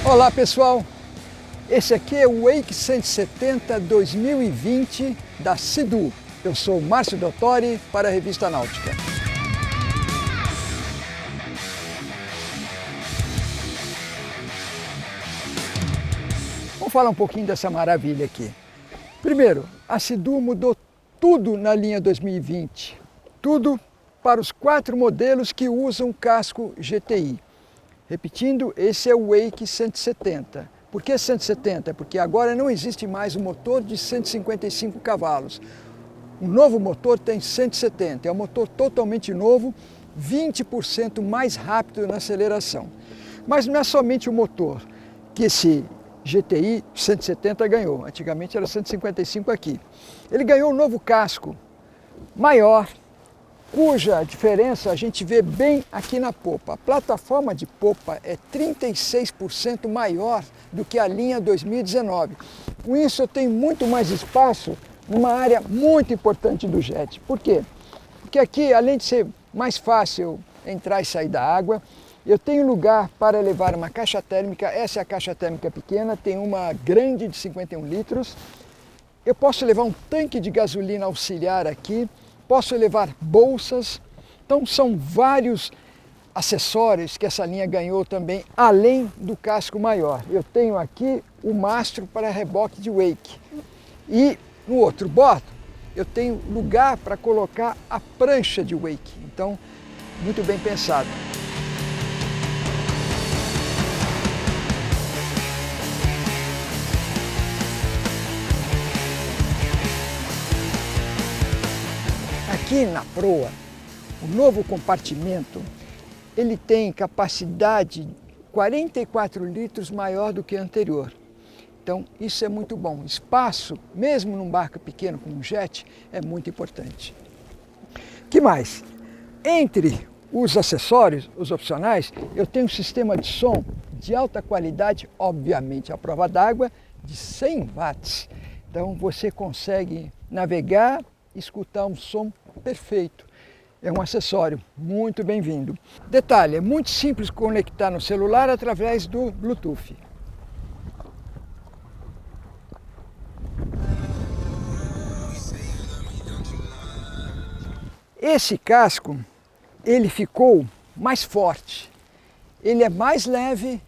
Olá pessoal, esse aqui é o Wake 170 2020 da Sea-Doo. Eu sou Márcio Dottori para a Revista Náutica. Vamos falar um pouquinho dessa maravilha aqui. Primeiro, a Sea-Doo mudou tudo na linha 2020, tudo para os 4 modelos que usam casco GTI. Repetindo, esse é o Wake 170. Por que 170? Porque agora não existe mais o motor de 155 cavalos. O novo motor tem 170, é um motor totalmente novo, 20% mais rápido na aceleração. Mas não é somente o motor que esse GTI 170 ganhou, antigamente era 155 aqui. Ele ganhou um novo casco maior, cuja diferença a gente vê bem aqui na popa. A plataforma de popa é 36% maior do que a linha 2019. Com isso eu tenho muito mais espaço numa área muito importante do jet. Por quê? Porque aqui, além de ser mais fácil entrar e sair da água, eu tenho lugar para levar uma caixa térmica. Essa é a caixa térmica pequena, tem uma grande de 51 litros. Eu posso levar um tanque de gasolina auxiliar aqui, posso levar bolsas. Então são vários acessórios que essa linha ganhou também, além do casco maior. Eu tenho aqui o mastro para reboque de wake. E no outro bordo eu tenho lugar para colocar a prancha de wake. Então, muito bem pensado. Aqui na proa, o novo compartimento, ele tem capacidade 44 litros maior do que o anterior. Então isso é muito bom. Espaço, mesmo num barco pequeno como um jet, é muito importante. O que mais? Entre os acessórios, os opcionais, eu tenho um sistema de som de alta qualidade, obviamente à prova d'água, de 100 watts. Então você consegue navegar, escutar um som perfeito. É um acessório muito bem-vindo. Detalhe, é muito simples conectar no celular através do Bluetooth. Esse casco, ele ficou mais forte. Ele é mais leve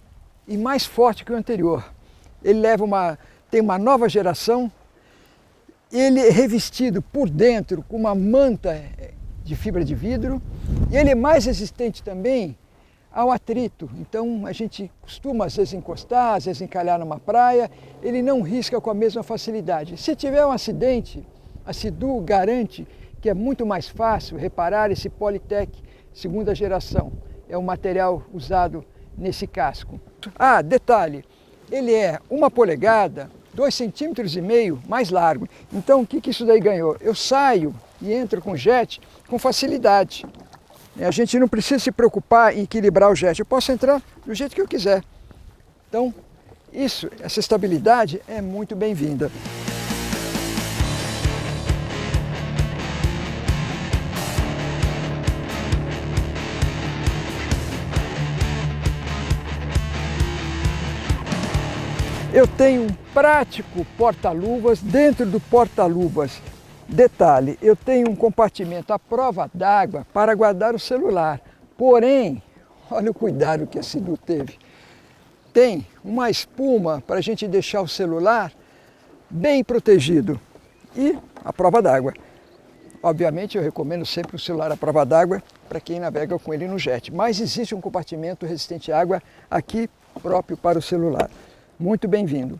e mais forte que o anterior. Ele tem uma nova geração. Ele é revestido por dentro com uma manta de fibra de vidro e ele é mais resistente também ao atrito. Então a gente costuma às vezes encostar, às vezes encalhar numa praia, ele não risca com a mesma facilidade. Se tiver um acidente, a Sea-Doo garante que é muito mais fácil reparar esse Polytech segunda geração. É o material usado nesse casco. Ah, detalhe, ele é 1 polegada, 2,5 cm mais largo. Então o que isso daí ganhou? Eu saio e entro com o jet com facilidade. A gente não precisa se preocupar em equilibrar o jet. Eu posso entrar do jeito que eu quiser. Então essa estabilidade é muito bem-vinda. Eu tenho um prático porta-luvas dentro do porta-luvas. Detalhe, eu tenho um compartimento à prova d'água para guardar o celular. Porém, olha o cuidado que a Sea-Doo teve. Tem uma espuma para a gente deixar o celular bem protegido. E a prova d'água. Obviamente eu recomendo sempre o celular à prova d'água para quem navega com ele no jet. Mas existe um compartimento resistente à água aqui próprio para o celular. Muito bem-vindo.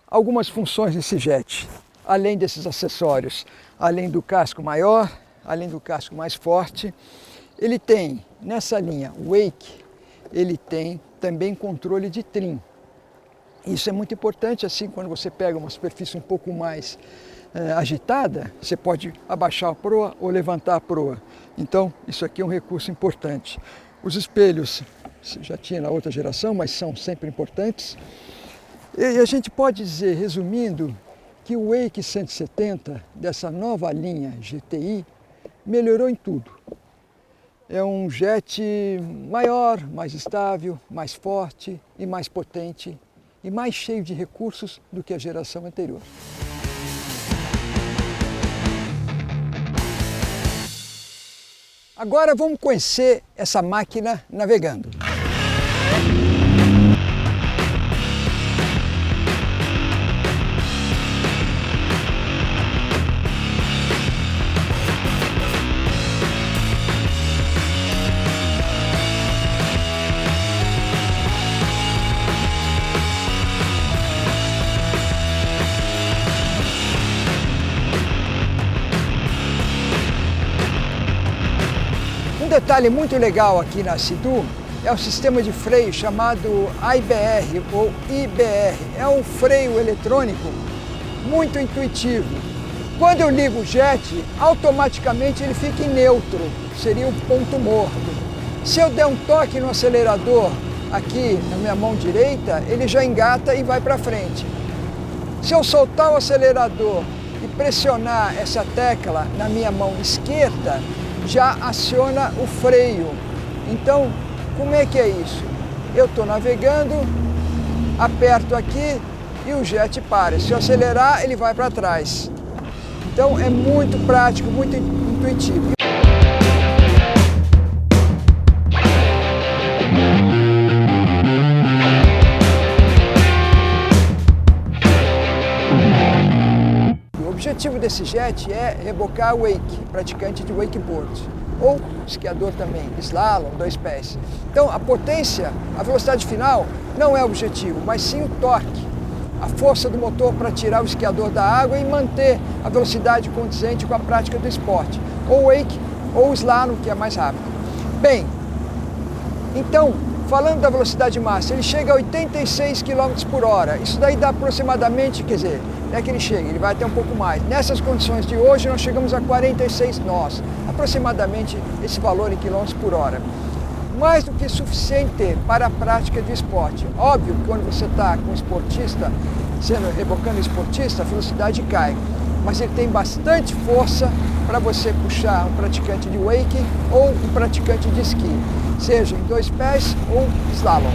Algumas funções desse jet, além desses acessórios, além do casco maior, além do casco mais forte, ele tem, nessa linha Wake, ele tem também controle de trim. Isso é muito importante, assim, quando você pega uma superfície um pouco mais agitada, você pode abaixar a proa ou levantar a proa. Então, isso aqui é um recurso importante. Os espelhos, já tinha na outra geração, mas são sempre importantes. E a gente pode dizer, resumindo, que o Wake 170, dessa nova linha GTI, melhorou em tudo. É um jet maior, mais estável, mais forte e mais potente e mais cheio de recursos do que a geração anterior. Agora vamos conhecer essa máquina navegando. Um detalhe muito legal aqui na Sea-Doo é o sistema de freio chamado IBR ou IBR. É um freio eletrônico muito intuitivo. Quando eu ligo o jet, automaticamente ele fica em neutro, seria o ponto morto. Se eu der um toque no acelerador aqui na minha mão direita, ele já engata e vai para frente. Se eu soltar o acelerador e pressionar essa tecla na minha mão esquerda, já aciona o freio. Então, como é que é isso? Eu estou navegando, aperto aqui e o jet para. Se eu acelerar, ele vai para trás. Então, é muito prático, muito intuitivo. O objetivo desse jet é rebocar wake, praticante de wakeboard, ou esquiador também, slalom, 2 pés. Então a potência, a velocidade final não é o objetivo, mas sim o torque, a força do motor para tirar o esquiador da água e manter a velocidade condizente com a prática do esporte, ou wake ou slalom, que é mais rápido. Bem, então, falando da velocidade máxima, ele chega a 86 km por hora. Isso daí dá aproximadamente, quer dizer, não é que ele chega, ele vai até um pouco mais. Nessas condições de hoje, nós chegamos a 46 nós, aproximadamente esse valor em quilômetros por hora. Mais do que suficiente para a prática de esporte. Óbvio que quando você está com um esportista, rebocando esportista, a velocidade cai. Mas ele tem bastante força para você puxar um praticante de wake ou um praticante de esqui, seja em 2 pés ou slalom.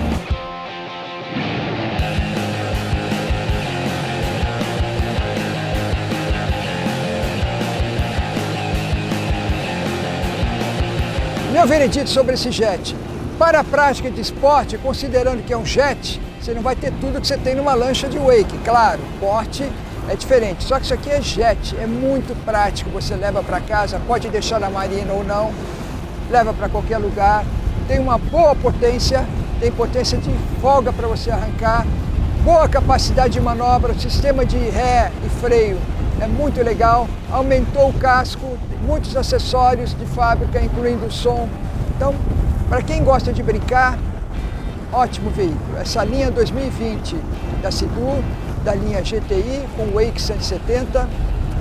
Meu veredito sobre esse jet: para a prática de esporte, considerando que é um jet, você não vai ter tudo que você tem numa lancha de wake. Claro, porte é diferente, só que isso aqui é jet, é muito prático, você leva para casa, pode deixar na marina ou não, leva para qualquer lugar, tem uma boa potência, tem potência de folga para você arrancar, boa capacidade de manobra, sistema de ré e freio é muito legal, aumentou o casco, muitos acessórios de fábrica, incluindo o som. Então, para quem gosta de brincar, ótimo veículo. Essa linha 2020 da Sea-Doo, da linha GTI com Wake 170,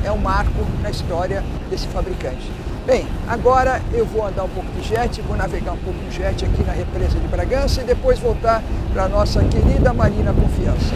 é um marco na história desse fabricante. Bem, agora eu vou andar um pouco de jet, vou navegar um pouco de jet aqui na represa de Bragança e depois voltar para a nossa querida Marina Confiança.